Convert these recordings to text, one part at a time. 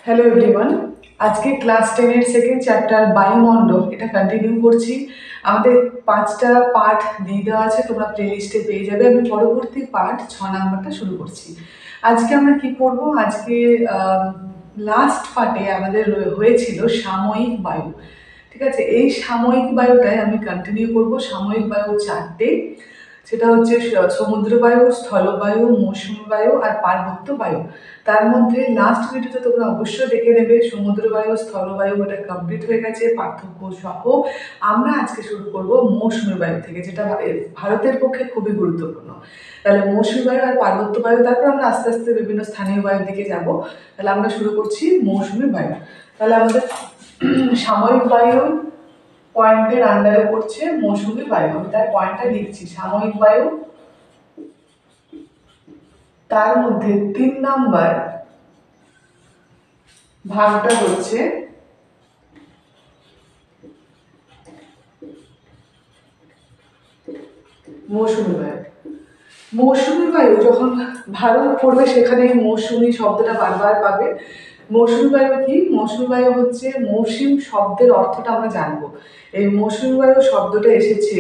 Hello everyone, আজকে class 10 এর second chapter বায়ুমণ্ডল এটা কন্টিনিউ করছি। আমাদের 5টা পার্ট দিয়ে দেওয়া আছে, তোমরা প্লেলিস্টে পেয়ে যাবে। আমি পরবর্তী পার্ট 6 নাম্বারটা শুরু করছি। আজকে আমরা কি করব? আজকে লাস্ট পার্টে আমাদের হয়েছিল সাময়িক বায়ু। ঠিক আছে, এই সাময়িক বায়ুটাই আমি কন্টিনিউ করব। সাময়িক বায়ু 4টে, সেটা হচ্ছে সমুদ্র বায়ু, স্থলবায়ু, মৌসুমী বায়ু আর পার্বত্য বায়ু। তার মধ্যে লাস্ট ভিডিওতে তোমরা অবশ্যই দেখে নেবে সমুদ্র বায়ু, স্থলবায়ু এটা কমপ্লিট হয়ে গেছে পার্থক্য সহ। আমরা আজকে শুরু করব মৌসুমী বায়ু থেকে, যেটা ভারতের পক্ষে খুবই গুরুত্বপূর্ণ। তাহলে মৌসুমী বায়ু আর পার্বত্য বায়ু, তারপর আমরা আস্তে আস্তে বিভিন্ন স্থানীয় বায়ুর দিকে যাব। তাহলে আমরা শুরু করছি মৌসুমী বায়ু। তাহলে আমাদের সাময়িক বায়ু পয়েন্টের আন্ডারে পড়ছে মৌসুমী বায়ু। আমি তার পয়েন্টটা লিখছি, সাময়িক বায়ু, তার মধ্যে 3 নাম্বার ভাগটা হচ্ছে মৌসুমী বায়ু। মৌসুমী বায়ু যখন ভারত পড়বে সেখানে মৌসুমী শব্দটা বারবার পাবে। মৌসুমী বায়ু কি? মৌসুমী বায়ু হচ্ছে মৌসুম শব্দের অর্থটা আমরা জানবো। এই মৌসুমী বায়ু শব্দটা এসেছে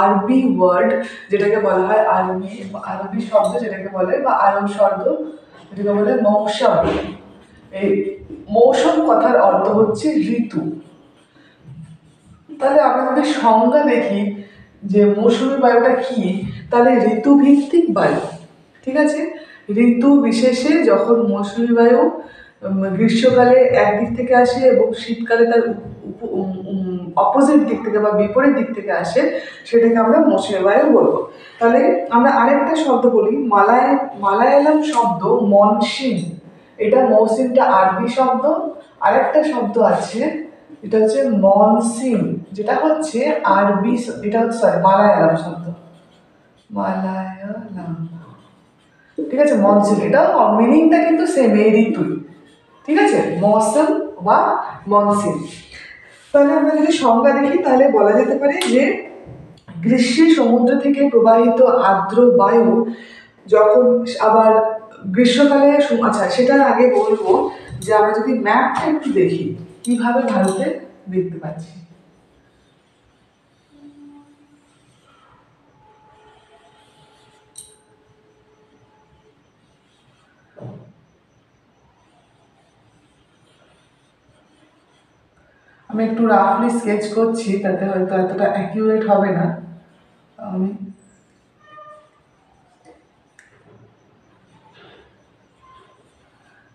আরবি ওয়ার্ড, যেটাকে বলা হয় আরবি শব্দ যেটাকে বলে, বা আরব শব্দ যেটাকে বলে মৌসম। এই মৌসুম কথার অর্থ হচ্ছে ঋতু। তাহলে আমরা যদি সংজ্ঞা দেখি যে মৌসুমী বায়ুটা কি, তাহলে ঋতুভিত্তিক বায়ু। ঠিক আছে, ঋতু বিশেষে যখন মৌসুমী বায়ু গ্রীষ্মকালে একদিক থেকে আসে এবং শীতকালে তার অপোজিট দিক থেকে বা বিপরীত দিক থেকে আসে, সেটাকে আমরা মৌসুমী বায়ু বলবো। তাহলে আমরা আরেকটা শব্দ বলি, মালায়ালাম শব্দ মনসুন। এটা মৌসুমটা আরবি শব্দ। আরেকটা শব্দ আছে, এটা হচ্ছে মনসুন, যেটা হচ্ছে আরবি, এটা হচ্ছে মালায়ালাম শব্দ, মালায়ালাম। ঠিক আছে, মনসুন, এটা মিনিংটা কিন্তু সেম, এই ঋতুই। ঠিক আছে, মৌসুম বা মনসুন। তাহলে আমরা যদি সংজ্ঞা দেখি তাহলে বলা যেতে পারে যে গ্রীষ্মে সমুদ্র থেকে প্রবাহিত আর্দ্র বায়ু যখন আবার গ্রীষ্মকালে, আচ্ছা সেটার আগে বলবো যে আমরা যদি ম্যাপটা একটু দেখি কিভাবে ভারতে দেখতে পাচ্ছি। আমি একটু রাফলি স্কেচ করছি, তাতে হয়তো এতটা অ্যাকিউরেট হবে না। আমি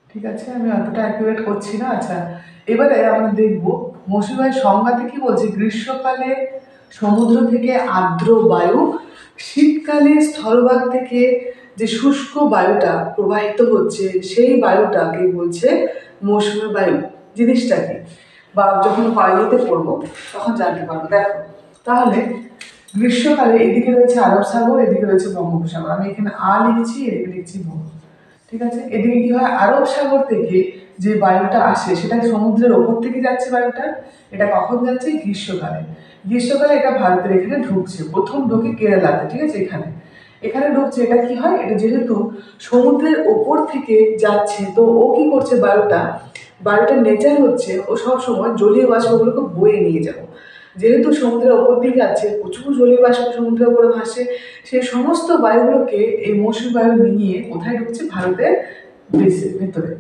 ঠিক আছে, আমি অতটা অ্যাকিউরেট করছি না। আচ্ছা, এবারে আমরা দেখব মৌসুমী বায়ুর সংজ্ঞাতে কি বলছে। গ্রীষ্মকালে সমুদ্র থেকে আর্দ্র বায়ু, শীতকালে স্থলভাগ থেকে যে শুষ্ক বায়ুটা প্রবাহিত হচ্ছে সেই বায়ুটাকে বলছে মৌসুমী বায়ু। জিনিসটা কি, বা যখন বায়ুতে পড়বো তখন জানতে পারবো। দেখো তাহলে গ্রীষ্মকালে এদিকে রয়েছে আরব সাগর, এদিকে রয়েছে বঙ্গোপসাগর। আমি এখানে লিখছি, এদিকে লিখছি বঙ্গ। ঠিক আছে, এদিকে কি হয়, আরব সাগর থেকে যে বায়ুটা আসে সেটা সমুদ্রের ওপর থেকে যাচ্ছে বায়ুটা। এটা কখন যাচ্ছে? গ্রীষ্মকালে। গ্রীষ্মকালে এটা ভারতের এখানে ঢুকছে, প্রথম ঢুকে কেরালাতে। ঠিক আছে, এখানে এখানে ঢুকছে। এটা কি হয়, এটা যেহেতু সমুদ্রের ওপর থেকে যাচ্ছে, তো ও কি করছে, বায়ুটার নেচার হচ্ছে ও সবসময় জলীয় বাষ্পগুলোকে বয়ে নিয়ে যাবো। যেহেতু সমুদ্রের ওপর দিকে যাচ্ছে, প্রচুর জলীয় বাষ্প সমুদ্রের উপরে ভাসে, সেই সমস্ত বায়ুগুলোকে এই মৌসুমী বায়ু নিয়ে কোথায় ঢুকছে? ভারতের ভিতরে।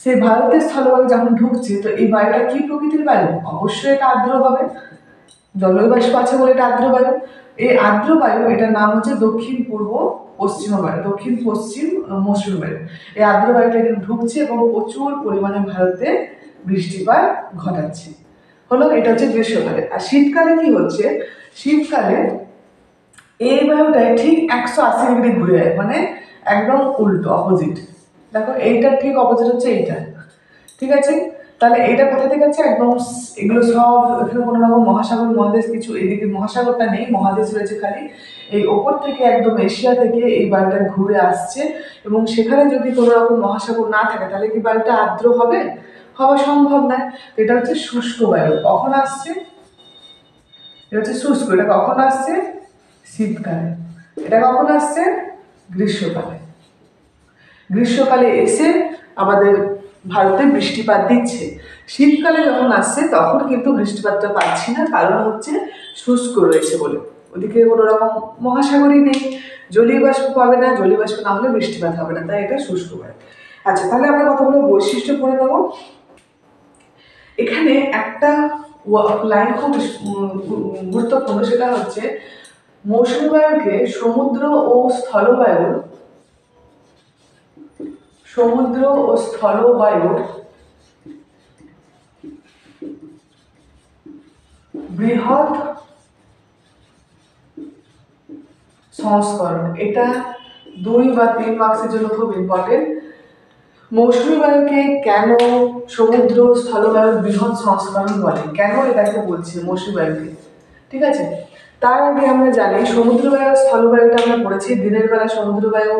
সেই ভারতের স্থলভাগে যখন ঢুকছে, তো এই বায়ুটা কি প্রকৃতির বায়ু? অবশ্যই এটা আর্দ্র হবে, জলীয় বাষ্প আছে বলে এটা আর্দ্র বায়ু। এই আর্দ্র বায়ু, এটার নাম হচ্ছে দক্ষিণ পূর্ব পশ্চিম বায়ু, দক্ষিণ পশ্চিম মৌসুমী বায়ু। এই আর্দ্র বায়ুটা এখানে ঢুকছে এবং প্রচুর পরিমাণে ভারতে বৃষ্টিপাত ঘটাচ্ছে। হলো, এটা হচ্ছে গ্রীষ্মকালে। আর শীতকালে কি হচ্ছে? শীতকালে এই বায়ুটাই ঠিক 180 ডিগ্রি ঘুরে যায়, মানে একদম উল্টো, অপোজিট। দেখো এইটার ঠিক অপোজিট হচ্ছে এইটা। ঠিক আছে, তাহলে এটা কোথা থেকে আছে? একদম এগুলো সব, এখানে কোনো রকম মহাসাগর মহাদেশ কিছু, এদিকে মহাসাগরটা নেই, মহাদেশ রয়েছে খালি। এই ওপর থেকে একদম এশিয়া থেকে এই বায়ুটা ঘুরে আসছে, এবং সেখানে যদি কোনো রকম মহাসাগর না থাকে তাহলে কি বায়ুটা আর্দ্র হবে? হওয়া সম্ভব নয়। এটা হচ্ছে শুষ্ক বায়ু। কখন আসছে? এটা হচ্ছে শুষ্ক। এটা কখন আসছে? শীতকালে। এটা কখন আসছে? গ্রীষ্মকালে। গ্রীষ্মকালে এসে আমাদের ভারতে বৃষ্টিপাত দিচ্ছে। শীতকালে যখন আসছে তখন কিন্তু বৃষ্টিপাতটা পাচ্ছি না, কারণ হচ্ছে শুষ্ক রয়েছে বলে। ওদিকে কোনো রকম মহাসাগরই নেই, জলীয় বাষ্প পাবে না, জলীয় বাষ্প না হলে বৃষ্টিপাত হবে না, তাই এটা শুষ্ক হয়। আচ্ছা, তাহলে আমরা কতগুলো বৈশিষ্ট্য পড়ে নেবো। এখানে একটা লাইন খুব গুরুত্বপূর্ণ, সেটা হচ্ছে মৌসুমী বায়ুকে সমুদ্র ও স্থলবায়ুর বৃহৎ সংস্করণ, এটা 2 বা 3 মার্কসের জন্য খুব ইম্পর্টেন্ট। মৌসুমী বায়ুকে কেন সমুদ্র স্থলবায়ুর বৃহৎ সংস্করণ বলে, কেন এটাকে বলছে মৌসুমী বায়ুকে, ঠিক আছে। তার আগে আমরা জানি সমুদ্র বায়ু স্থলবায়ুটা আমরা পড়েছি, দিনের বেলা সমুদ্র বায়ু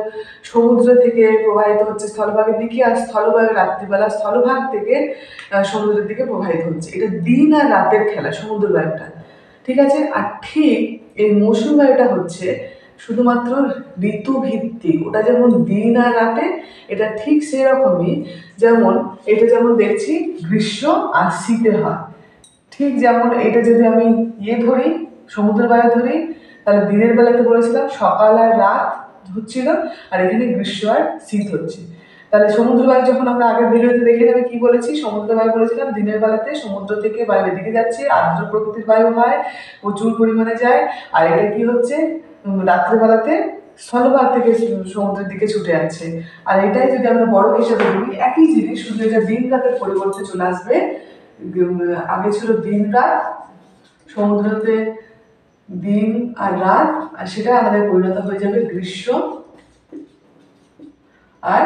সমুদ্র থেকে প্রবাহিত হচ্ছে স্থলভাগের দিকে, আর স্থলবায়ু রাত্রিবেলা স্থলভাগ থেকে সমুদ্রের দিকে প্রবাহিত হচ্ছে। এটা দিন আর রাতের খেলা সমুদ্র বায়ুটা, ঠিক আছে। আর ঠিক এই মৌসুমী বায়ুটা হচ্ছে শুধুমাত্র ঋতুভিত্তিক, ওটা যেমন দিন আর রাতে, এটা ঠিক সেরকমই, যেমন এটা যেমন দেখছি গ্রীষ্ম আর শীতে হয়, ঠিক যেমন এটা যদি আমি ধরি, সমুদ্র বায়ু ধরি, তাহলে দিনের বেলাতে বলেছিলাম সকাল আর রাত হচ্ছিল, আর এখানে গ্রীষ্ম আর শীত হচ্ছে। তাহলে সমুদ্র বায়ু যখন আমরা আগের ভিডিওতে দেখে নেবে কি বলেছি, সমুদ্র বায়ু বলেছিলাম দিনের বেলাতে সমুদ্র থেকে বায়ু এদিকে যাচ্ছে, আর্দ্র প্রকৃতির বায়ু হয়, প্রচুর পরিমাণে যায়। আর এটা কি হচ্ছে, রাত্রিবেলাতে স্থলভাগ থেকে সমুদ্রের দিকে ছুটে যাচ্ছে। আর এটাই যদি আমরা বড় হিসেবে ধরি, একই জিনিস, শুধু এটা দিন রাতের পরিবর্তে চলে আসবে। আগে ছিল দিন রাত, সমুদ্রতে দিন আর রাত, আর সেটা আমাদের পরিণত হয়ে যাবে গ্রীষ্ম আর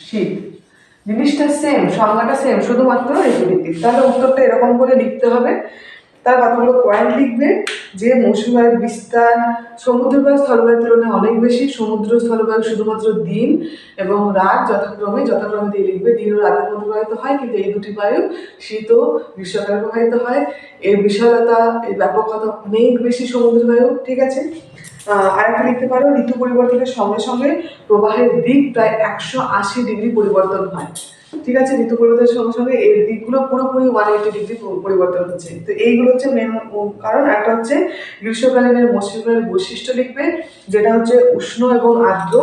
শীত। জিনিসটা সেম, সংজ্ঞাটা সেম, শুধুমাত্র ঋতুভিত্তিক। তাহলে উত্তরটা এরকম করে লিখতে হবে। তার কতগুলো পয়েন্ট লিখবে যে মৌসুমী বায়ুর বিস্তার সমুদ্র বায়ু স্থলবায়ুর তুলনায় অনেক বেশি। সমুদ্র স্থলবায়ু শুধুমাত্র দিন এবং রাত যথাক্রমে দিয়ে লিখবে, দিন ও রাতের মধ্যে প্রবাহিত হয়, কিন্তু এই দুটি বায়ু শীত ও গ্রীষ্মকালে প্রবাহিত হয়। এর বিশালতা, এর ব্যাপকতা অনেক বেশি সমুদ্র বায়ু, ঠিক আছে। আর একটা লিখতে পারো, ঋতু পরিবর্তনের সঙ্গে সঙ্গে প্রবাহের দিক প্রায় 180 ডিগ্রি পরিবর্তন হয়, ঠিক আছে। ঋতু পরিবর্তনের সঙ্গে সঙ্গে এর দিকগুলো পুরোপুরি 180 ডিগ্রি পরিবর্তন হচ্ছে। তো এইগুলো হচ্ছে মেন কারণ। একটা হচ্ছে গ্রীষ্মকালীন মৌসুমী বায়ুর বৈশিষ্ট্য লিখবে, যেটা হচ্ছে উষ্ণ এবং আর্দ্র।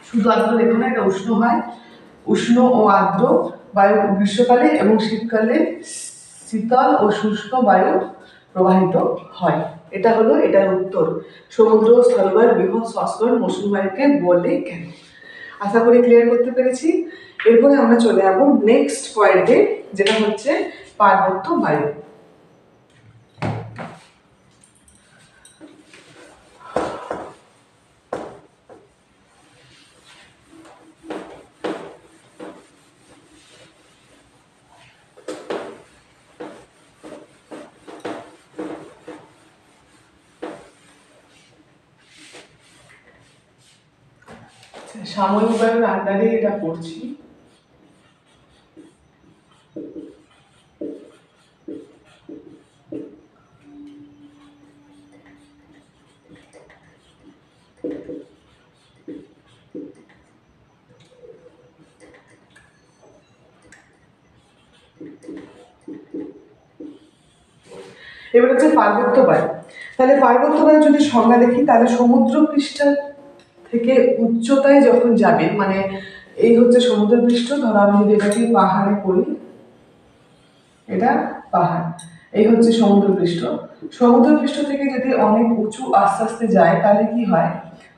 শুধু আর্দ্র লেখো না, এটা উষ্ণ হয়, উষ্ণ ও আর্দ্র বায়ু গ্রীষ্মকালে, এবং শীতকালে শীতল ও শুষ্ক বায়ু প্রবাহিত হয়। এটা হলো এটার উত্তর, সমুদ্র স্থলবায়ুর বৃহৎ সংস্করণ মৌসুমী বায়ুকে বলে কেন। আশা করি ক্লিয়ার করতে পেরেছি। এরপরে আমরা চলে যাবো নেক্সট পয়েন্টে, যেটা হচ্ছে পার্বত্য বায়ু। সাময়িক বায়ুর আন্ডারে এটা পড়ছি। এবার হচ্ছে পার্বত্য বায়ু। তাহলে পার্বত্য বায়ু যদি সংজ্ঞা দেখি, তাহলে সমুদ্র পৃষ্ঠ থেকে উচ্চতায় যখন যাবে, মানে এই হচ্ছে সমুদ্র পৃষ্ঠ, ধরো আমি যদি এটাকে পাহাড়ে করি, এটা পাহাড়, এই হচ্ছে সমুদ্রপৃষ্ঠ। সমুদ্রপৃষ্ঠ থেকে যদি অনেক উঁচু আস্তে আস্তে যায়, তাহলে কি হয়,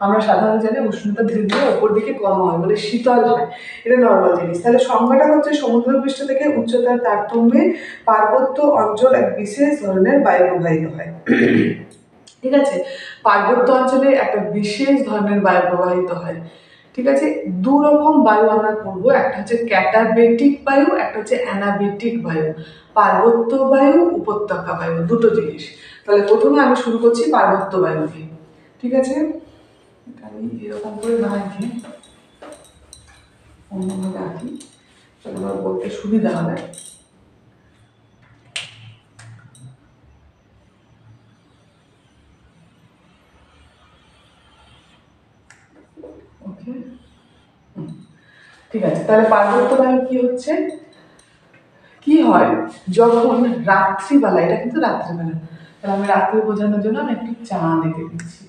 আমরা সাধারণত জানি উষ্ণতা ধীরে ধীরে ওপর দিকে কম হয়, মানে শীতল হয়, এটা নর্মাল জিনিস। তাহলে সংজ্ঞাটা হচ্ছে সমুদ্রপৃষ্ঠ থেকে উচ্চতার তারতম্যে পার্বত্য অঞ্চল এক বিশেষ ধরনের বায়ু প্রবাহিত হয়, ঠিক আছে। পার্বত্য অঞ্চলে একটা বিশেষ ধরনের বায়ু প্রবাহিত হয়, ঠিক আছে। দু রকম বায়ু আমরা পড়বো, একটা হচ্ছে ক্যাটাবেটিক বায়ু, একটা হচ্ছে অ্যানাবেটিক বায়ু। পার্বত্য বায়ু, উপত্যকা বায়ু, দুটো জিনিস। তাহলে প্রথমে আমি শুরু করছি পার্বত্য বায়ু দিয়ে, ঠিক আছে। আমি এরকম করে না লিখে অন্যভাবে আঁকি, তাহলে আমার বলতে সুবিধা হবে। ওকে, ঠিক আছে। তাহলে পার্বত্য বায়ু কি হচ্ছে, কি হয় যখন রাত্রিবেলা, এটা কিন্তু রাত্রিবেলা, তাহলে আমি রাত্রি বোঝানোর জন্য আমি একটু চাঁদ এঁকে দিচ্ছি,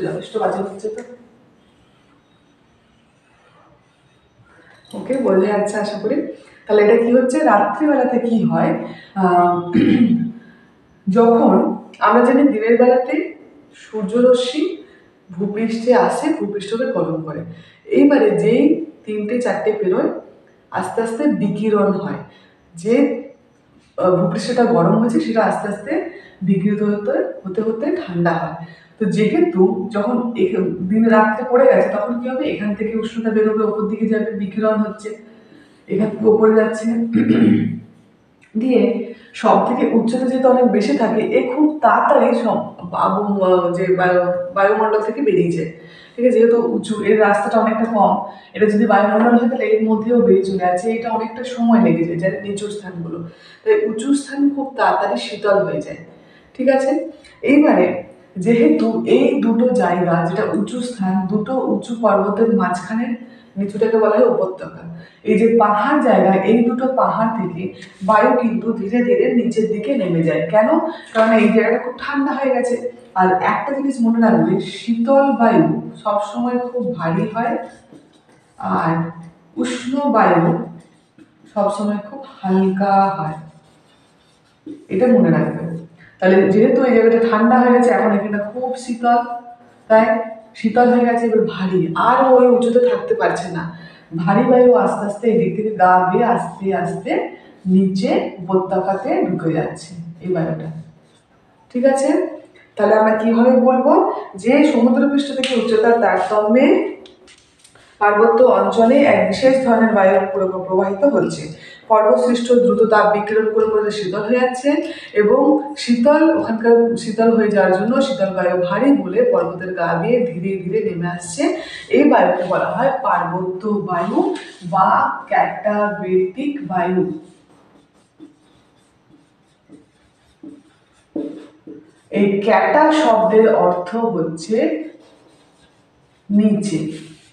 যথেষ্ট বাজে হচ্ছে তো। ওকে, বোঝা যাচ্ছে আশা করি। তাহলে এটা কি হচ্ছে, রাত্রিবেলাতে কি হয়, যখন আমরা জানি দিনের বেলাতে সূর্যরশ্মি ভূপৃষ্ঠে আসে, ভূপৃষ্ঠকে গরম করে। এইবারে যেই 3টে 4টে পেরোয় আস্তে আস্তে বিকিরণ হয়, যে ভূপৃষ্ঠটা গরম হয়েছে সেটা আস্তে আস্তে বিকৃত হতে হতে হতে ঠান্ডা হয়। তো যেহেতু যখন দিন রাত্রে পড়ে গেছে তখন কি হবে, এখান থেকে উষ্ণতা বেরোবে, ওপর দিকে যাবে, বিকিরণ হচ্ছে, এখান থেকে ওপরে যাচ্ছে, দিয়ে সব থেকে উচ্চতা যেহেতু অনেক বেশি থাকে, এ খুব তাড়াতাড়ি সব যে বায়ুমণ্ডল থেকে বেরিয়ে যায়। ঠিক আছে, যেহেতু উঁচু, এর রাস্তাটা অনেকটা কম, এটা যদি বায়ুমণ্ডল হয় তাহলে এর মধ্যেও বেরিয়ে চলে আছে, এটা অনেকটা সময় লেগে যায় যার নিচু স্থানগুলো। তাই উঁচু স্থান খুব তাড়াতাড়ি শীতল হয়ে যায়। ঠিক আছে, এইবারে যেহেতু এই দুটো জায়গা, যেটা উঁচু স্থান, দুটো উঁচু পর্বতের মাঝখানে নিচুটাকে বলা হয় উপত্যকা। এই যে পাহাড় জায়গা, এই দুটো পাহাড় থেকে বায়ু কিন্তু ধীরে ধীরে নিচের দিকে নেমে যায়। কেন? কারণ এই জায়গাটা খুব ঠান্ডা হয়ে গেছে। আর একটা জিনিস মনে রাখবে, শীতল বায়ু সবসময় খুব ভারী হয়, আর উষ্ণ বায়ু সবসময় খুব হালকা হয়, এটা মনে রাখবে। তাহলে যেহেতু এই জায়গাটা ঠান্ডা হয়ে গেছে, এখন এখানটা খুব শীতল, তাই শীতল হয়ে গেছে, এবার ভারী, আর ওই উঁচুতে থাকতে পারছে না, ভারী বায়ু আস্তে আস্তে এদিক থেকে গা বেয়ে আস্তে আস্তে নিচে উপত্যকাতে ঢুকে যাচ্ছে এই বায়ুটা। ঠিক আছে, তাহলে আমরা কিভাবে বলবো যে সমুদ্রপৃষ্ঠ থেকে উচ্চতার তারতম্যে পার্বত্য অঞ্চলে এক বিশেষ ধরনের বায়ু প্রবাহিত হচ্ছে, পর্বতসৃষ্ট দ্রুত তাপ বিকিরণ করে করে শীতল হয়ে যাচ্ছে, এবং শীতল ওখানকার শীতল হয়ে যাওয়ার জন্য শীতল বায়ু ভারী বলে পর্বতের গা বেয়ে ধীরে ধীরে নেমে আসছে। এই বায়ুকে বলা হয় পার্বত্য বায়ু বা ক্যাটাবেটিক বায়ু। এই ক্যাটা শব্দের অর্থ হচ্ছে নিচে।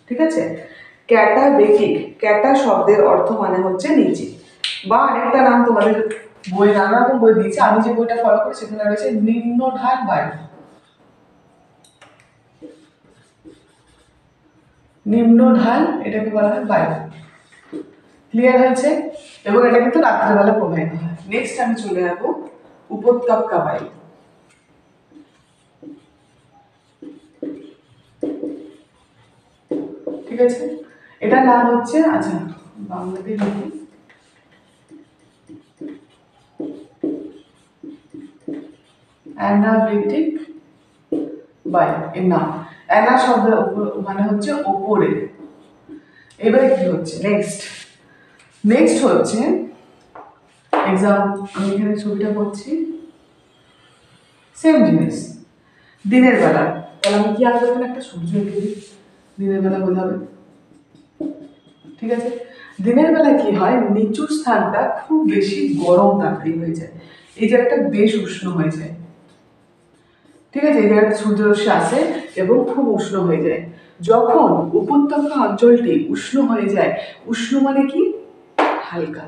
ঠিক আছে, ক্যাটাবেটিক, ক্যাটা শব্দের অর্থ মানে হচ্ছে নিচে, বা আরেকটা নাম তোমাদের বই, নানা রকম বই দিয়েছে, আমি যে বইটা ফলো করি সেখানে রয়েছে নিম্নঢাল বায়ু। নিম্নঢাল এটাকে বলা হয় বায়ু। ক্লিয়ার হয়েছে? এবং এটা কিন্তু রাত্রেবেলা প্রবাহিত হয়। নেক্সট আমি চলে যাবো উপত্যকা বায়ু। ঠিক আছে, এটার নাম হচ্ছে, আচ্ছা বাংলাতে লিখি, অ্যানাবেটিক বায়ু। এর নাম অ্যানা শব্দের মানে হচ্ছে ওপরে। এবারে কি হচ্ছে, নেক্সট হচ্ছে এক্সাম, আমি এখানে ছবিটা করছি, সেম জিনিস দিনের বেলা। তাহলে আমি কি আগে এখানে একটা সূর্য এঁকে দিই, দিনের বেলা বোঝাবে। ঠিক আছে, দিনের বেলা কি হয়, নিচু স্থানটা খুব বেশি গরম তাপেই হয়ে যায়, এই জায়গাটা বেশ উষ্ণ হয়ে যায়। ঠিক আছে, এই জায়গাটা সূর্যরশ্মি আসে এবং খুব উষ্ণ হয়ে যায়। যখন উপত্যকা অঞ্চলটি উষ্ণ হয়ে যায়, উষ্ণ মানে কি, হালকা,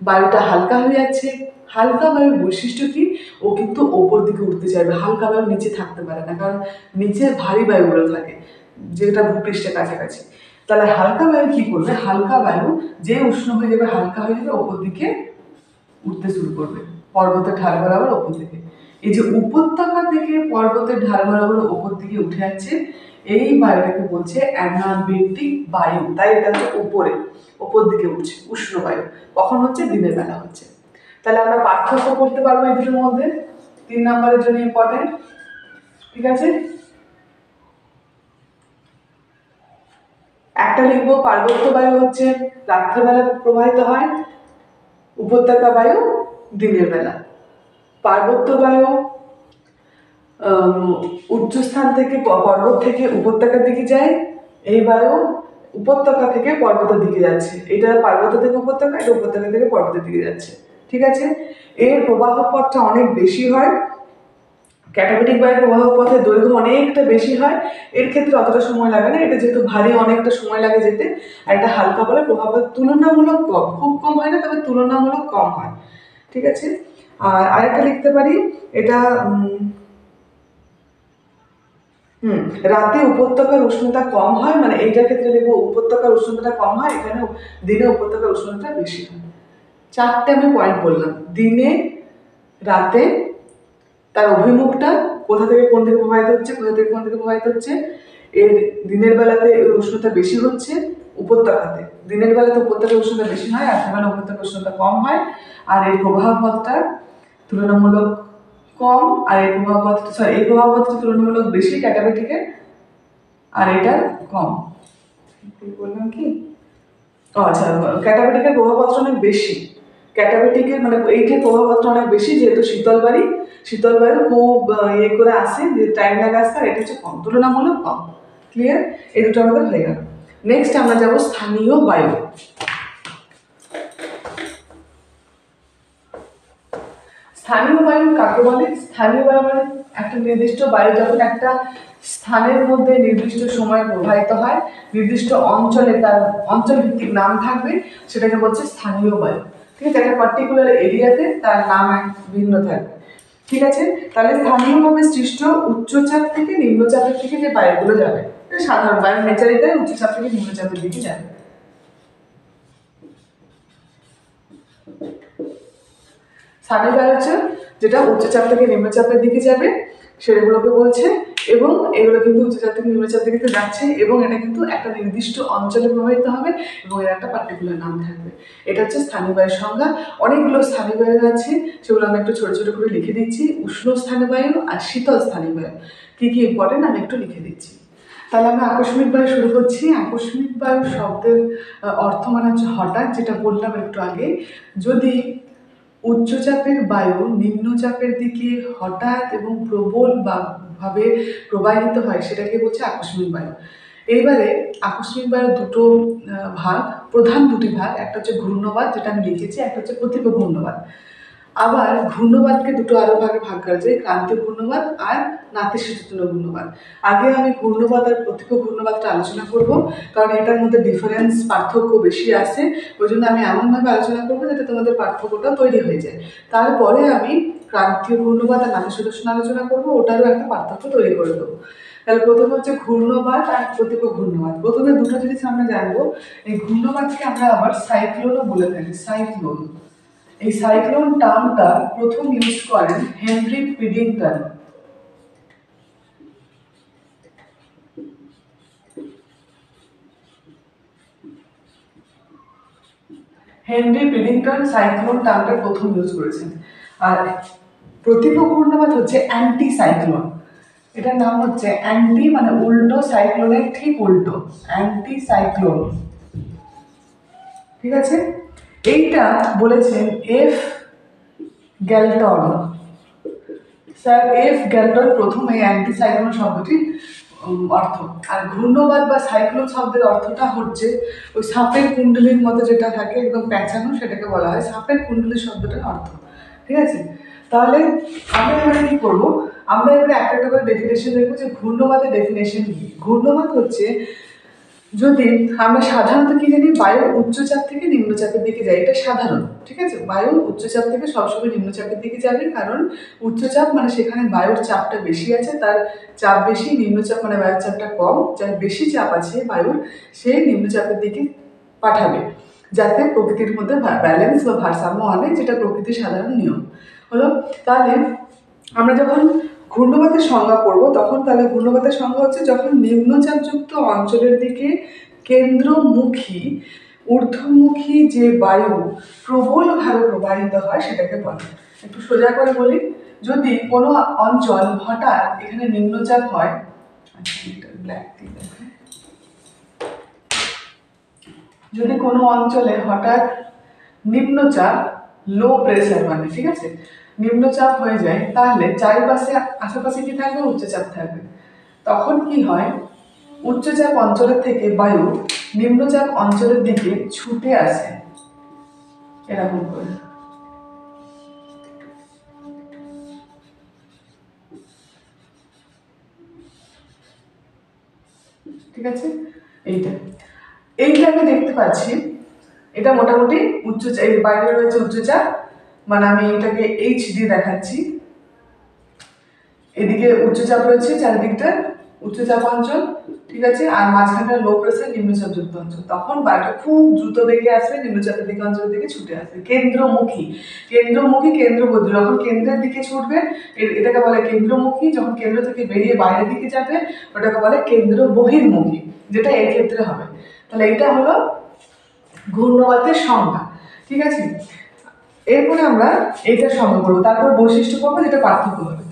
বায়ুটা হালকা হয়ে যাচ্ছে। হালকা বায়ুর বৈশিষ্ট্য কি, ও কিন্তু ওপর দিকে উঠতে চাইবে, হালকা বায়ু নিচে থাকতে পারে না, কারণ নিচে ভারী বায়ুগুলো থাকে যেটা ভূপৃষ্ঠের কাছাকাছি। তাহলে হালকা বায়ু কি করবে, হালকা বায়ু যে উষ্ণ হয়ে যাবে, হালকা হয়ে যাবে, ওপর দিকে উঠতে শুরু করবে, পর্বতের ঢাল বরাবর ওপর দিকে। এই যে উপত্যকা থেকে পর্বতের ঢাল বরাবর ওপর দিকে উঠে যাচ্ছে, এই বায়ুটাকে বলছে অ্যানাবেটিক বায়ু। তাই এটা হচ্ছে ওপর দিকে উঠছে, উষ্ণ বায়ু। কখন হচ্ছে, দিনের বেলা হচ্ছে। তাহলে আমরা পার্থক্য করতে পারবো এই দুটোর মধ্যে, 3 নম্বরের জন্য ইম্পর্টেন্ট। ঠিক আছে, একটা লিখবো পার্বত্য বায়ু হচ্ছে রাত্রেবেলা প্রবাহিত হয়, উপত্যকা বায়ু দিনের বেলা। পার্বত্য বায়ু উচ্চস্থান থেকে পর্বত থেকে উপত্যকার দিকে যায়, এই বায়ু উপত্যকা থেকে পর্বতের দিকে যাচ্ছে, এটা পার্বত্য থেকে উপত্যকা, এটা উপত্যকা থেকে পর্বতের দিকে যাচ্ছে। ঠিক আছে, এর প্রবাহ পথটা অনেক বেশি হয়, ক্যাটাবেটিক বায়ুর প্রবাহ পথে দৈর্ঘ্য অনেকটা বেশি হয়, এর ক্ষেত্রে অতটা সময় লাগে না, এটা যেহেতু ভারী অনেকটা সময় লাগে যেতে। আর এটা হালকা বলে প্রবাহ তুলনামূলক কম, খুব কম হয় না তবে তুলনামূলক কম হয়, ঠিক আছে। আর আরেকটা লিখতে পারি, এটা রাতে উপত্যকার উষ্ণতা কম হয়, মানে এইটার ক্ষেত্রে লিখবো উপত্যকার উষ্ণতাটা কম হয়, এখানে দিনে উপত্যকার উষ্ণতা বেশি হয়। চারটে আমি পয়েন্ট বললাম, দিনে, রাতে, তার অভিমুখটা কোথা থেকে কোন দিকে প্রবাহিত হচ্ছে, কোথা থেকে কোন দিকে প্রবাহিত হচ্ছে, এর দিনের বেলাতে উষ্ণতা বেশি হচ্ছে উপত্যকাতে, দিনের বেলাতে উপত্যকার উষ্ণতা বেশি হয়, রাতের বেলা উপত্যকার উষ্ণতা কম হয়, আর এর প্রবাহ পথটা তুলনামূলক কম, আর এই প্রবাহ পথটা এই প্রবাহ পথটা তুলনামূলক বেশি ক্যাটাবেটিকের, আর এটা কম। বললাম কি, আচ্ছা, ক্যাটাবেটিকের প্রবাহ পথটা অনেক বেশি, ক্যাটাবেটিকের মানে এইটার প্রবাহ পথটা অনেক বেশি, যেহেতু শীতল বায়ু খুব ইয়ে করে আসে, যে টাইম লাগে আসতে, আর এটা হচ্ছে কম, তুলনামূলক কম। ক্লিয়ার? এই দুটো আমাদের হয়ে গেল। নেক্সট আমরা যাব স্থানীয় বায়ু। স্থানীয় বায়ু কাকে বলে? স্থানীয় বায়ু মানে একটা নির্দিষ্ট বায়ু যখন একটা স্থানের মধ্যে নির্দিষ্ট সময় প্রবাহিত হয়, নির্দিষ্ট অঞ্চলে তার অঞ্চল ভিত্তিক নাম থাকবে, সেটাকে বলছে স্থানীয় বায়ু। ঠিক আছে, একটা পার্টিকুলার এরিয়াতে তার নাম এক ভিন্ন থাকবে। ঠিক আছে, তাহলে স্থানীয়ভাবে সৃষ্ট উচ্চচাপ থেকে নিম্নচাপের দিকে যে বায়ুগুলো যাবে, সাধারণ বায়ুর নেচারই তাই, উচ্চচাপ থেকে নিম্নচাপের দিকে যাবে। স্থানীয় বায়ু হচ্ছে যেটা উচ্চচাপ থেকে নিম্নচাপের দিকে যাবে, সেগুলোকে বলছে, এবং এগুলো কিন্তু উচ্চচাপ থেকে নিম্নচাপ দিকে যাচ্ছে, এবং এটা কিন্তু একটা নির্দিষ্ট অঞ্চলে প্রবাহিত হবে, এবং এর একটা পার্টিকুলার নাম থাকবে। এটা হচ্ছে স্থানীয় বায়ুর সংজ্ঞা। অনেকগুলো স্থানীয় বায়ু আছে, সেগুলো আমি একটু ছোট ছোট করে লিখে দিচ্ছি। উষ্ণ স্থানীয় বায়ু আর শীতল স্থানীয় বায়ু কি কি ইম্পর্টেন্ট আমি একটু লিখে দিচ্ছি। তাহলে আমরা আকস্মিক বায়ু শুরু করছি। আকস্মিক বায়ু শব্দের অর্থ মানে হচ্ছে হঠাৎ, যেটা বললাম একটু আগে, যদি উচ্চচাপের বায়ু নিম্নচাপের দিকে হঠাৎ এবং প্রবল ভাবে প্রবাহিত হয়, সেটাকে বলছে আকস্মিক বায়ু। এইবারে আকস্মিক বায়ুর দুটো ভাগ, প্রধান দুটি ভাগ, একটা হচ্ছে ঘূর্ণবাদ, যেটা আমি লিখেছি, একটা হচ্ছে প্রতিপ ঘূর্ণবাদ। আবার ঘূর্ণবাদকে দুটো আরো ভাগে ভাগ করা যায়, ক্রান্তীয় ঘূর্ণবাদ আর নাতিশীতোষ্ণ ঘূর্ণবাদ। আগে আমি ঘূর্ণবাদ আর প্রতিপ ঘূর্ণবাদটা আলোচনা করব, কারণ এটার মধ্যে ডিফারেন্স, পার্থক্য বেশি আছে, ওই জন্য আমি এমনভাবে আলোচনা করবো যাতে তোমাদের পার্থক্যটা তৈরি হয়ে যায়। তারপরে আমি ক্রান্তীয় ঘূর্ণবাদ আর নাতিশীতোষ্ণ আলোচনা করবো, ওটারও একটা পার্থক্য তৈরি করে দেবো। তাহলে প্রথমে হচ্ছে ঘূর্ণবাদ আর প্রতিপ ঘূর্ণবাদ। প্রথমে দুটো জিনিস আমরা জানবো, এই ঘূর্ণবাদকে আমরা আবার সাইক্লোনও বলে থাকি, সাইক্লোন। এই সাইক্লোন টার্মটা প্রথম ইউজ করেন Henry Piddington. Henry Piddington cyclone টার্মটা প্রথম ইউজ করেছেন। আর প্রতিপ ঘূর্ণবাদ হচ্ছে অ্যান্টি সাইক্লোন। এটার নাম হচ্ছে অ্যান্টি, মানে উল্টো, সাইক্লোনের ঠিক উল্টো, অ্যান্টি সাইক্লোন। ঠিক আছে, এইটা বলেছেন F Galton. Sir F Galton প্রথম এই অ্যান্টি সাইক্লোন শব্দটির অর্থ। আর ঘূর্ণবাদ বা সাইক্লোন শব্দের অর্থটা হচ্ছে ওই সাপের কুণ্ডলীর মতো যেটা থাকে একদম প্যাঁচানো, সেটাকে বলা হয় সাপের কুণ্ডলী শব্দটার অর্থ। ঠিক আছে, তাহলে আমরা এবারে কি করবো, আমরা এবারে একটা একটা করে ডেফিনেশন দেখবো যে ঘূর্ণবাদের ডেফিনেশন কি। ঘূর্ণবাদ হচ্ছে যদি আমরা সাধারণত কি জানি, বায়ু উচ্চচাপ থেকে নিম্নচাপের দিকে যায়, এটা সাধারণ। ঠিক আছে, বায়ু উচ্চচাপ থেকে সবসময় নিম্নচাপের দিকে যাবে, কারণ উচ্চচাপ মানে সেখানে বায়ুর চাপটা বেশি আছে, তার চাপ বেশি, নিম্নচাপ মানে বায়ুর চাপটা কম, যার বেশি চাপ আছে বায়ুর, সে নিম্নচাপের দিকে পাঠাবে, যাতে প্রকৃতির মধ্যে ব্যালেন্স বা ভারসাম্য আনে, যেটা প্রকৃতির সাধারণ নিয়ম হলো। তাহলে আমরা যখন ঘূর্ণবাতের সংজ্ঞা পড়বো, তখন তাহলে ঘূর্ণবাতের সংজ্ঞা হচ্ছে যখন নিম্নচাপযুক্ত অঞ্চলের দিকে কেন্দ্রমুখী ঊর্ধ্বমুখী যে বায়ু প্রবলভাবে প্রবাহিত হয়, সেটাকে বলে। একটু সোজা করে বলি, যদি কোনো অঞ্চল হঠাৎ এখানে নিম্নচাপ হয়, যদি কোনো অঞ্চলে হঠাৎ নিম্নচাপ, লো প্রেসার মানে, ঠিক আছে, নিম্নচাপ হয়ে যায়, তাহলে চারিপাশে আশেপাশে কি থাকবে, উচ্চচাপ থাকবে। তখন কি হয়, উচ্চচাপ অঞ্চলের থেকে বায়ু নিম্নচাপ অঞ্চলের দিকে ছুটে আসে এরকম করে। ঠিক আছে, এইটা আমি দেখতে পাচ্ছি এটা মোটামুটি উচ্চচাপ, এই বাইরে রয়েছে উচ্চচাপ, মানে আমি এটাকে এইচ দিয়ে দেখাচ্ছি। এদিকে উচ্চচাপ রয়েছে চারিদিকটা, উচ্চচাপ অঞ্চল, ঠিক আছে, আর মাঝখানটা লো প্রেসার নিম্নচাপ যুক্ত অঞ্চল। তখন বায়ুটা খুব দ্রুত বেগে আসবে, নিম্নচাপের দিকে অঞ্চলের দিকে ছুটে আসবে। কেন্দ্রমুখী, কেন্দ্রবর্তী, যখন কেন্দ্রের দিকে ছুটবে এটাকে বলে কেন্দ্রমুখী, যখন কেন্দ্র থেকে বেরিয়ে বাইরের দিকে যাবে ওটাকে বলে কেন্দ্র বহির্মুখী, যেটা এর ক্ষেত্রে হবে। তাহলে এটা হলো ঘূর্ণবাতের সংজ্ঞা, ঠিক আছে। এরপরে আমরা এইটার সংজ্ঞা করবো, তারপর বৈশিষ্ট্য করবো, যেটা পার্থক্য হবে।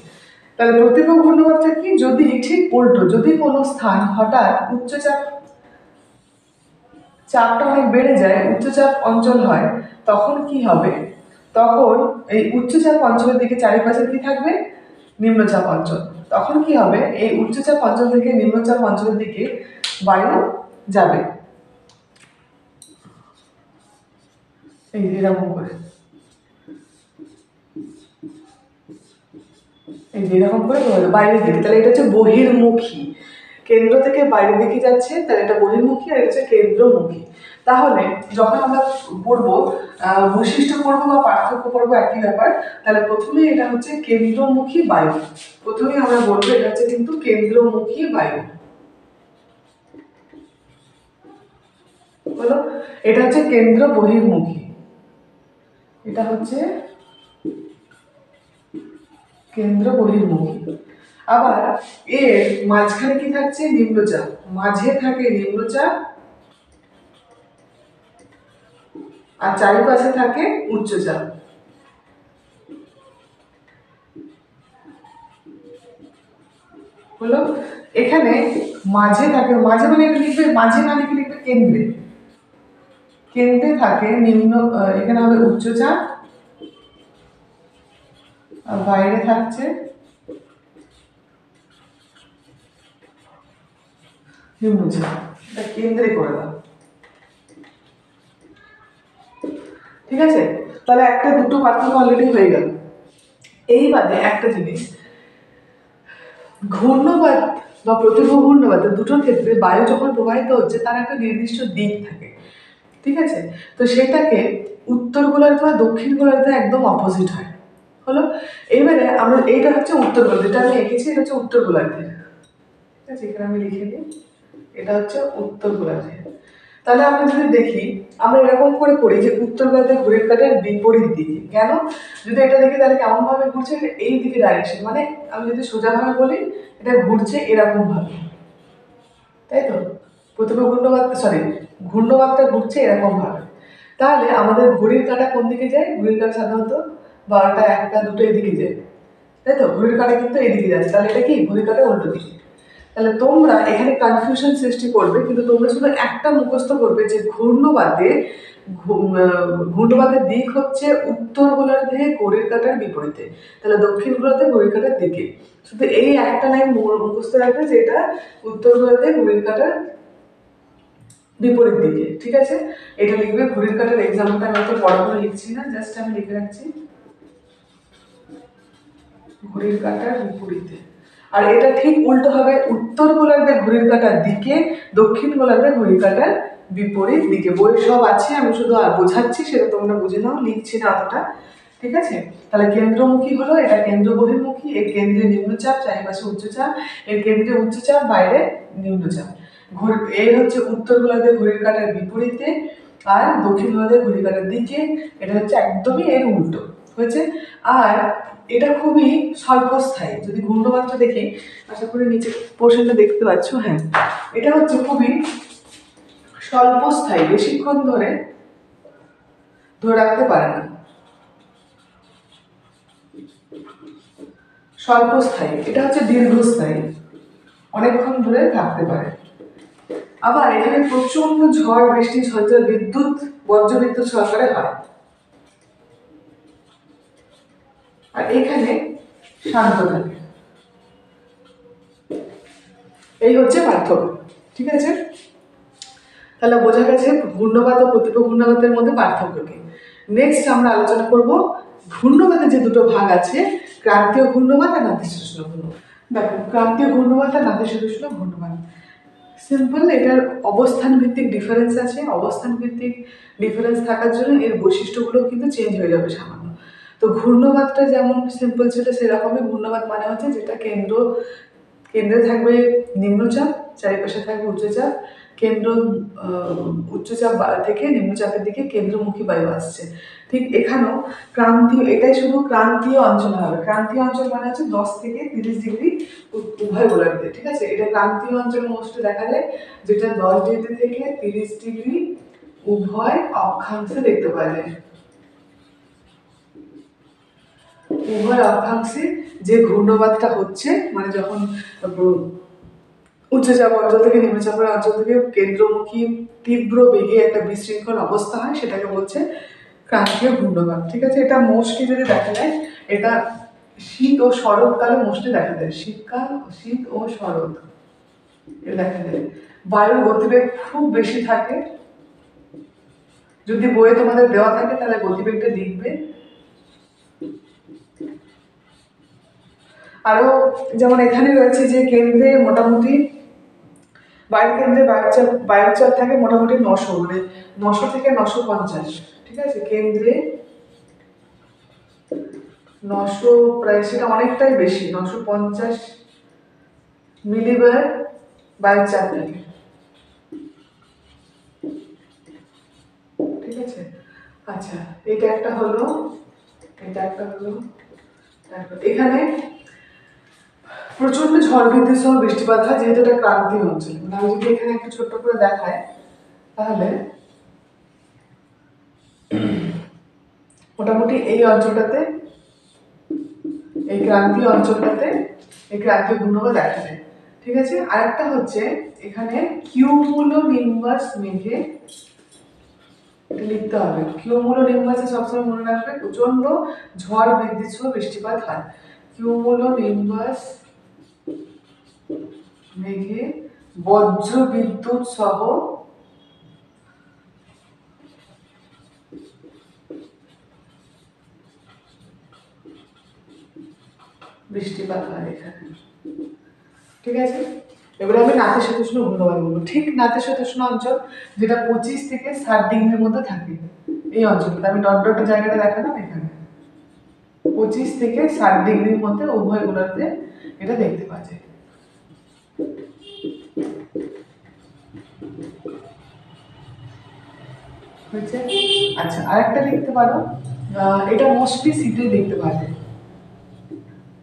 তাহলে প্রতিকূল ঘূর্ণবাতটা কি? যদি ঠিক উল্টো, যদি কোনো স্থান হঠাৎ উচ্চচাপ, চাপটা অনেক বেড়ে যায়, উচ্চচাপ অঞ্চল হয়, তখন কি হবে? তখন এই উচ্চচাপ অঞ্চলের দিকে চারিপাশে কি থাকবে? নিম্নচাপ অঞ্চল। তখন কি হবে? এই উচ্চচাপ অঞ্চল থেকে নিম্নচাপ অঞ্চলের দিকে বায়ু যাবে, এই এরকম করে, এই যেরকম করে বাইরের দিকে। তাহলে এটা হচ্ছে বহির্মুখী, কেন্দ্র থেকে বাইরের দিকে যাচ্ছে, তাহলে এটা বহির্মুখী, আর এটা হচ্ছে কেন্দ্রমুখী। তাহলে যখন আমরা পড়বো বৈশিষ্ট্য পড়বো বা পার্থক্য পড়বো, একই ব্যাপার। তাহলে প্রথমেই এটা হচ্ছে কেন্দ্রমুখী বায়ু, প্রথমেই আমরা বলবো এটা হচ্ছে কিন্তু কেন্দ্রমুখী বায়ু হলো। এটা হচ্ছে কেন্দ্র বহির্মুখী, এটা হচ্ছে কেন্দ্র বহির্মুখী। আবার এর মাঝখানে কি থাকছে? নিম্নচাপ, মাঝে থাকে নিম্নচাপ, আর চারিপাশে থাকে উচ্চচাপ। হলো, এখানে মাঝে থাকে, মাঝে মানে লিখবে মাঝে, না লিখে লিখবে কেন্দ্রে, কেন্দ্রে থাকে নিম্ন, এখানে হবে উচ্চচাপ, আর বাইরে থাকছে নিম্নচাপ। এটা কেন্দ্রে করে দাও, ঠিক আছে। তাহলে একটা দুটো পার্থক্য অলরেডি হয়ে গেল। এইবারে একটা জিনিস, ঘূর্ণবাত বা প্রতিকূল ঘূর্ণবাত দুটোর ক্ষেত্রে বায়ু যখন প্রবাহিত হচ্ছে তার একটা নির্দিষ্ট দিক থাকে, ঠিক আছে। তো সেটাকে উত্তর গোলার্ধ বা দক্ষিণ গোলার্ধে একদম অপোজিট হয়। হলো, এবারে আমরা, এইটা হচ্ছে উত্তর গোলার্ধ, এটা আমি এঁকেছি, এটা হচ্ছে উত্তর গোলার্ধের, ঠিক আছে, এখানে আমি লিখে দিই, এটা হচ্ছে উত্তর গোলার্ধে। তাহলে আমরা যদি দেখি, আমরা এরকম করে করি যে উত্তর গোলার্ধে ঘড়ির কাঁটার বিপরীত দিকে। কেন? যদি এটা দেখি তাহলে কেমন ভাবে ঘুরছে? এই দিকে ডাইরেকশন, মানে আমি যদি সোজাভাবে বলি এটা ঘুরছে এরকম ভাবে, তাই তো। প্রথমে ঘূর্ণবাতটা ঘুরছে এরকম ভাবে। তাহলে আমাদের ঘড়ির কাঁটা কোন দিকে যায়? ঘড়ির কাঁটা সাধারণত 12টা, 1টা, 2টো এদিকে যায়, তাই তো। ঘড়ির কাঁটা কিন্তু এদিকে যাচ্ছে, তাহলে এটা কি? ঘড়ির কাঁটা উল্টো দিকে। তাহলে তোমরা এখানে কনফিউশন সৃষ্টি করবে, কিন্তু তোমরা শুধু একটা মুখস্থ করবে যে ঘূর্ণবাদের দিক হচ্ছে উত্তর গোলার্ধে ঘড়ির কাঁটার বিপরীতে, তাহলে দক্ষিণ গোলার্ধে ঘড়ির কাঁটার দিকে। শুধু এই একটা লাইন মুখস্থ রাখবে যে এটা উত্তর গোলার্ধে ঘড়ির কাঁটার বিপরীত দিকে, ঠিক আছে। এটা লিখবে, ঘড়ির কাঁটার এক্সাম্পলটা আমি তো বড় করে লিখছি না, জাস্ট আমি লিখে রাখছি ঘড়ির কাঁটার বিপরীতে। আর এটা ঠিক উল্টো হবে, উত্তর গোলার্ধে ঘড়ির কাঁটার দিকে, দক্ষিণ গোলার্ধে ঘড়ির কাঁটার বিপরীত দিকে। বই সব আছে, আমি শুধু বোঝাচ্ছি, সেটা তোমরা বুঝে নাও, লিখছি না অতটা, ঠিক আছে। তাহলে কেন্দ্রমুখী হলো, এটা কেন্দ্র বহির্মুখী, এর কেন্দ্রে নিম্নচাপ, চারিপাশে উচ্চচাপ, এর কেন্দ্রে উচ্চচাপ, বাইরে নিম্নচাপ। এর হচ্ছে উত্তর গোলার্ধে ঘড়ির কাঁটার বিপরীতে, আর দক্ষিণ গোলার্ধে ঘড়ির কাঁটার দিকে। এটা হচ্ছে একদমই এর উল্টো হয়েছে। আর এটা খুবই স্বল্পস্থায়ী। যদি ঘূর্ণবাতটা দেখি, আশা করি নিচে পোর্শনটা দেখতে পাচ্ছ, হ্যাঁ, এটা হচ্ছে খুবই স্বল্পস্থায়ী, বেশিক্ষণ ধরে রাখতে পারে না, স্বল্পস্থায়ী। এটা হচ্ছে দীর্ঘস্থায়ী, অনেকক্ষণ ধরে থাকতে পারে। আবার এখানে প্রচন্ড ঝড় বৃষ্টি, ঝড়, বিদ্যুৎ, বজ্রবিদ্যুৎ সহকারে হয়। আর এখানে শান্ত থাকে। এই হচ্ছে পার্থক্য, ঠিক আছে। তাহলে বোঝা গেছে ঘূর্ণবাত ও প্রতিকূল ঘূর্ণবাতের মধ্যে পার্থক্য কি। নেক্সট আমরা আলোচনা করব ঘূর্ণবাতের যে দুটো ভাগ আছে, ক্রান্তীয় ঘূর্ণবাত আর নাতিশীতোষ্ণ ঘূর্ণবাত। দেখো, ক্রান্তীয় ঘূর্ণবাত আর নাতিশীতোষ্ণ ঘূর্ণবাত, সিম্পল, এটার অবস্থান ভিত্তিক ডিফারেন্স আছে। অবস্থান ভিত্তিক ডিফারেন্স থাকার জন্য এর বৈশিষ্ট্যগুলো কিন্তু চেঞ্জ হয়ে যাবে সামান্য। তো ঘূর্ণবাদটা যেমন সিম্পল ছিল সেরকমই ঘূর্ণবাদ মানে হচ্ছে যেটা কেন্দ্রে থাকবে নিম্নচাপ, চারিপাশে থাকবে উচ্চচাপ। কেন্দ্র উচ্চচাপ থেকে নিম্নচাপের দিকে কেন্দ্রমুখী বায়ু আসছে। ঠিক এখানেও ক্রান্তীয়, এটাই শুধু ক্রান্তীয় অঞ্চল হবে। ক্রান্তীয় অঞ্চল মানে হচ্ছে 10 থেকে 30 ডিগ্রি উভয় গোলার্ধে, ঠিক আছে। এটা ক্রান্তীয় অঞ্চল মোস্টলি দেখা যায়, যেটা 10 ডিগ্রি থেকে 30 ডিগ্রি উভয় অক্ষাংশে দেখতে পাওয়া যায়। উভয় অক্ষাংশে যে ঘূর্ণবাদটা হচ্ছে, মানে যখন উচ্চচাপ অঞ্চল থেকে নিম্নচাপের অঞ্চল থেকে কেন্দ্রমুখী তীব্র বেগে একটা বিশৃঙ্খল অবস্থা হয়, সেটাকে বলছে ক্রান্তীয় ঘূর্ণবাদ, ঠিক আছে। এটা মোস্টলি যদি দেখা যায়, এটা শীত ও শরৎকালে মোস্টলি দেখা যায়। শীত ও শরৎ এটা দেখা যায়। বায়ুর গতিবেগ খুব বেশি থাকে। যদি বইয়ে তোমাদের দেওয়া থাকে তাহলে গতিবেগটা লিখবে। আরো যেমন এখানে রয়েছে যে কেন্দ্রে মোটামুটি বায়ুর কেন্দ্রে বায়ুচাপ থাকে মোটামুটি 900, মানে 900 থেকে 950, ঠিক আছে। কেন্দ্রে 900, প্রায় সেটা অনেকটাই বেশি, 950 মিলিবার বায়ুচাপ থাকে, ঠিক আছে। আচ্ছা, এটা একটা হলো। তারপর এখানে প্রচন্ড ঝড় বৃষ্টির সহ বৃষ্টিপাত হয়, যেহেতু এটা ক্রান্তীয় অঞ্চল। মানে আমি যদি এখানে একটু ছোট্ট করে দেখাই, তাহলে মোটামুটি এই অঞ্চলটাতে, এই ক্রান্তীয় অঞ্চলটাতে এই ক্রান্তীয় ঘূর্ণবাদ দেখা যায়, ঠিক আছে। আরেকটা হচ্ছে এখানে কিউমুলোনিম্বাস মেঘে, এটা লিখতে হবে। কিউমুলোনিম্বাসে সবসময় মনে রাখবে প্রচন্ড ঝড় বৃদ্ধি সহ বৃষ্টিপাত হয়। কিউমুলোনিম্বাস মেঘে বজ্র বিদ্যুৎ সহ বৃষ্টিপাত হয় এখানে, ঠিক আছে। এবারে আমি নাতিশীতোষ্ণ ঘূর্ণবায়ু বলবো। ঠিক নাতিশীতোষ্ণ অঞ্চল যেটা 25 থেকে 60 ডিগ্রির মধ্যে থাকে, এই অঞ্চলটা আমি ডট ডট জায়গাটা দেখালাম এখানে। 25 থেকে 60 ডিগ্রির মধ্যে উভয় গোলার্ধে এটা দেখতে পাওয়া যায়। হয়েছে? আচ্ছা, আরেকটা দেখতে পারো, এটা মোস্টলি শীতে দেখতে পাওয়া যায়।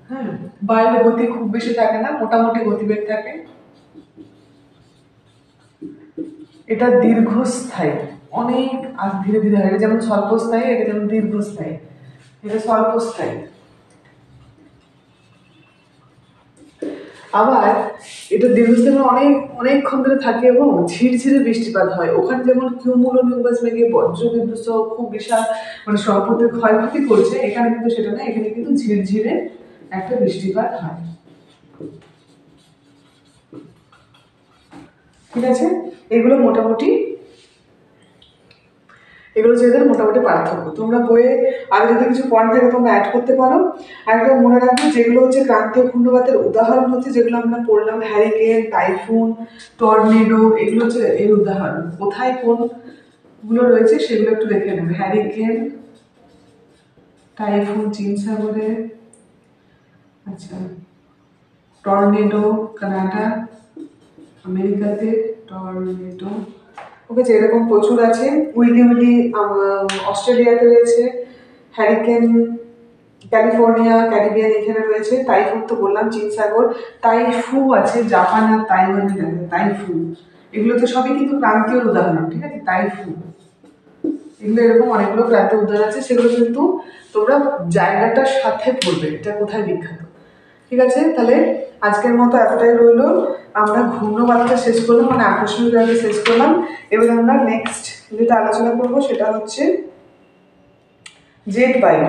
হ্যাঁ, বায়ুর গতি খুব বেশি থাকে না, মোটামুটি গতিবেগ থাকে। এটা দীর্ঘস্থায়ী, অনেক ধীরে ধীরে হয়। এটা যেমন স্বল্পস্থায়ী, এটা যেমন দীর্ঘস্থায়ী। এটা স্বল্পস্থায়ী। আবার এটা দীর্ঘস্থায়ী অনেকক্ষণ ধরে থাকে এবং ঝিরঝিরে বৃষ্টিপাত হয়। ওখানে যেমন কিউমুলোনিম্বাস মেঘে বজ্র বিদ্যুৎ সহ খুব বিশাল, মানে সম্পদের ক্ষয়ক্ষতি করছে, এখানে কিন্তু সেটা না। এখানে কিন্তু ঝিরঝিরে একটা বৃষ্টিপাত হয়, ঠিক আছে। এগুলো হচ্ছে এদের মোটামুটি পার্থক্য। তোমরা বইয়ে আরো যদি কিছু পয়েন্ট থাকে তোমরা অ্যাড করতে পারো। একদম মনে রাখবে, যেগুলো হচ্ছে ক্রান্তীয় ঘূর্ণবাতের উদাহরণ হচ্ছে যেগুলো আমরা পড়লাম, হ্যারিকেন, টাইফুন, টর্নেডো, এগুলো হচ্ছে এর উদাহরণ। কোথায় কোনগুলো রয়েছে সেগুলো একটু দেখে নেবে। হ্যারিকেন, টাইফুন চীন সাগরে, আচ্ছা, টর্নেডো কানাডা, আমেরিকাতে টর্নেডো, ওকে, এরকম প্রচুর আছে। উইলি উইলি অস্ট্রেলিয়াতে রয়েছে, হ্যারিকেন ক্যালিফোর্নিয়া ক্যারিবিয়ান এখানে রয়েছে, টাইফুন তো বললাম চীন সাগর, টাইফু আছে জাপান আর তাইওয়ানে থাকে, টাইফু। এগুলো তো সবই কিন্তু ক্রান্তীয় উদাহরণ, ঠিক আছে। টাইফু, এগুলো এরকম অনেকগুলো ক্রান্তীয় উদাহরণ আছে, সেগুলো কিন্তু তোমরা জায়গাটার সাথে পড়বে এটা কোথায় বিখ্যাত, ঠিক আছে। তাহলে আজকের মতো এতটাই রইলো। আমরা ঘূর্ণবাদটা শেষ করলাম, মানে আকর্ষণীয় জায়গা শেষ করলাম। এবার আমরা নেক্সট যেটা আলোচনা করবো সেটা হচ্ছে জেট বায়ু।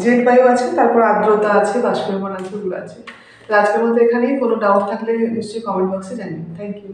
জেট বায়ু আছে, তারপর আর্দ্রতা আছে, বাষ্পীভবন আছে, ওগুলো আছে। আজকের মতো এখানেই। কোনো ডাউট থাকলে নিশ্চয়ই কমেন্ট বক্সে জানিও। Thank you.